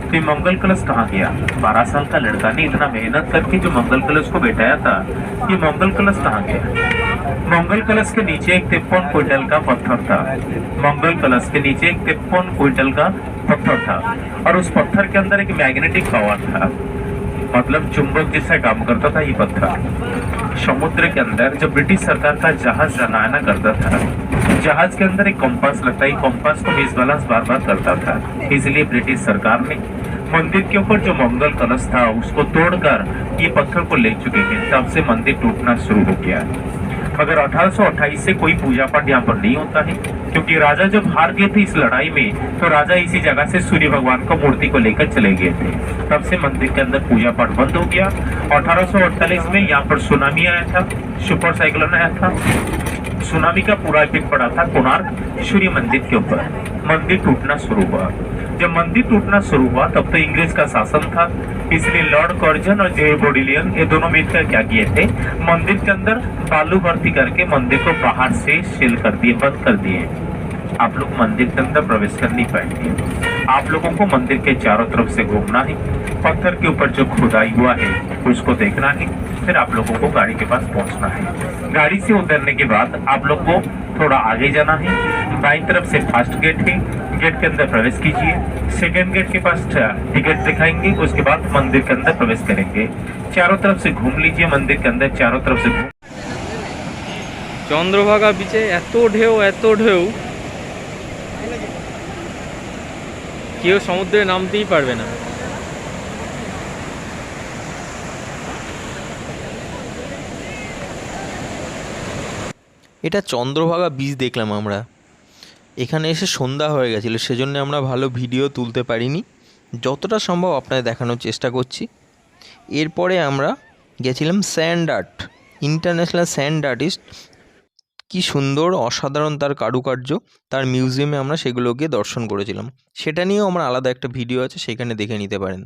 तो मंगल कलश कहाँ गया? 12 साल का लड़का ने इतना मेहनत करके जो मंगल कलश को बैठाया था, ये मंगल कलश कहाँ गया? मंगल कलश के नीचे एक 53 क्विंटल का पत्थर था। मंगल कलश के नीचे एक 53 क्विंटल का पत्थर था और उस पत्थर के अंदर एक मैग्नेटिक पावर था, मतलब चुंबक जैसा काम करता था ये पत्थर। समुद्र के अंदर जब ब्रिटिश सरकार का जहाज रवाना करता था, जहाज के अंदर एक कंपास लगता है, कंपास को डिसबैलेंस बार बार करता था। इसलिए ब्रिटिश सरकार ने मंदिर के ऊपर जो मंगल कलश था उसको तोड़कर ये पत्थर को ले चुके थे। तब से मंदिर टूटना शुरू हो गया। मगर 1828 से कोई पूजा पाठ यहाँ पर नहीं होता है, क्योंकि राजा जब हार गए थे इस लड़ाई में तो राजा इसी जगह से सूर्य भगवान को मूर्ति को लेकर चले गए थे। तब से मंदिर के अंदर पूजा पाठ बंद हो गया। 1848 में यहाँ पर सुनामी आया था, सुपर साइक्लोन आया था। सुनामी का पूरा इफेक्ट पड़ा था कोणार्क सूर्य मंदिर के ऊपर। मंदिर टूटना शुरू हुआ। जब मंदिर टूटना शुरू हुआ तब तो इंग्रेज का शासन था, इसलिए लॉर्ड कर्जन और जे बोडिलियन ये दोनों मिलकर क्या किए थे, मंदिर के अंदर बालू भर्ती करके मंदिर को बाहर से सील कर दिए, बंद कर दिए। आप लोग मंदिर के अंदर प्रवेश कर नहीं पाएंगे। आप लोगों को मंदिर के चारों तरफ से घूमना है, पत्थर के ऊपर जो खुदाई हुआ है उसको देखना है, फिर आप लोगों को गाड़ी के पास पहुंचना है। गाड़ी से उतरने के बाद आप लोग को थोड़ा आगे जाना है, बाईं तरफ से फर्स्ट गेट है, गेट के अंदर प्रवेश कीजिए। सेकेंड गेट के पास टिकट दिखाएंगे, उसके बाद मंदिर के अंदर प्रवेश करेंगे। चारों तरफ से घूम लीजिए मंदिर के अंदर, चारों तरफ से চন্দ্রভাগা বিচে এত ঢেউ কেউ সমুদ্রে নামতেই পারবে না। এটা চন্দ্রভাগা বীচ দেখলাম আমরা। এখানে এসে সন্ধ্যা হয়ে গেছিলো, সেজন্য আমরা ভালো ভিডিও তুলতে পারিনি। যতটা সম্ভব আপনাদের দেখানোর চেষ্টা করছি। এরপরে আমরা গেছিলাম sand art, international sand artist. কি সুন্দর, অসাধারণ তার কারুকার্য। তার মিউজিয়ামে আমরা সেগুলোকে দর্শন করেছিলাম। সেটা নিয়েও আমার আলাদা একটা ভিডিও আছে, সেখানে দেখে নিতে পারেন।